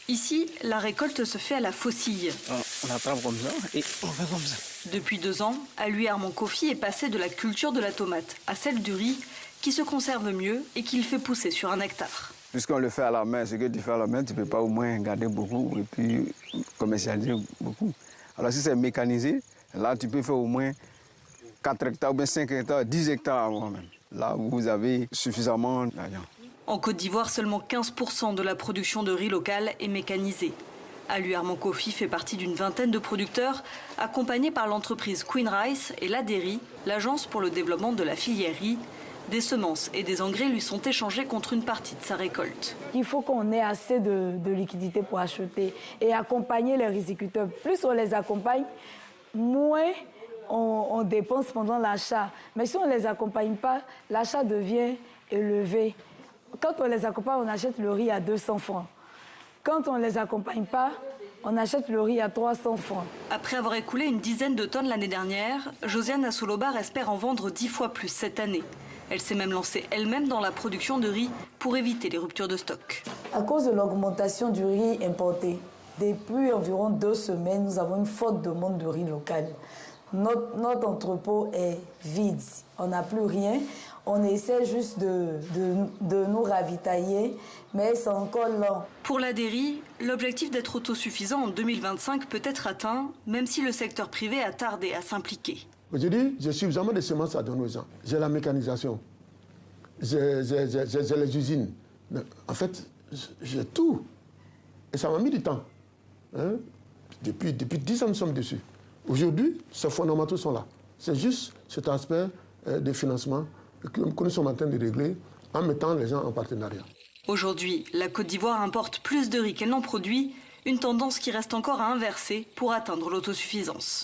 Ici, la récolte se fait à la faucille. On attrape comme ça et on fait comme ça. Depuis 2 ans, Alui Armand Kofi est passé de la culture de la tomate à celle du riz, qui se conserve mieux et qu'il fait pousser sur 1 hectare. Puisqu'on le fait à la main, ce que tu fais à la main, tu ne peux pas au moins garder beaucoup et puis commercialiser beaucoup. Alors si c'est mécanisé, là tu peux faire au moins 4 hectares ou bien 5 hectares, 10 hectares avant même. Là où vous avez suffisamment d'argent. En Côte d'Ivoire, seulement 15% de la production de riz local est mécanisée. Alui Armand Kofi fait partie d'une vingtaine de producteurs, accompagnés par l'entreprise Queen Rice et l'ADERI, l'agence pour le développement de la filière riz. Des semences et des engrais lui sont échangés contre une partie de sa récolte. Il faut qu'on ait assez de liquidités pour acheter et accompagner les riziculteurs. Plus on les accompagne, moins on dépense pendant l'achat. Mais si on ne les accompagne pas, l'achat devient élevé. Quand on les accompagne, on achète le riz à 200 francs. Quand on ne les accompagne pas, on achète le riz à 300 francs. Après avoir écoulé une dizaine de tonnes l'année dernière, Josiane Assolobar espère en vendre 10 fois plus cette année. Elle s'est même lancée elle-même dans la production de riz pour éviter les ruptures de stock. À cause de l'augmentation du riz importé, depuis environ 2 semaines, nous avons une forte demande de riz local. Notre entrepôt est vide, on n'a plus rien. On essaie juste de nous ravitailler, mais c'est encore lent. Pour l'ADERI, l'objectif d'être autosuffisant en 2025 peut être atteint, même si le secteur privé a tardé à s'impliquer. Aujourd'hui, j'ai suffisamment de semences à donner aux gens. J'ai la mécanisation, j'ai les usines. En fait, j'ai tout. Et ça m'a mis du temps. Hein? Depuis 10 ans, nous sommes dessus. Aujourd'hui, ces fondamentaux sont là. C'est juste cet aspect de financement que nous sommes en train de régler en mettant les gens en partenariat. Aujourd'hui, la Côte d'Ivoire importe plus de riz qu'elle n'en produit, une tendance qui reste encore à inverser pour atteindre l'autosuffisance.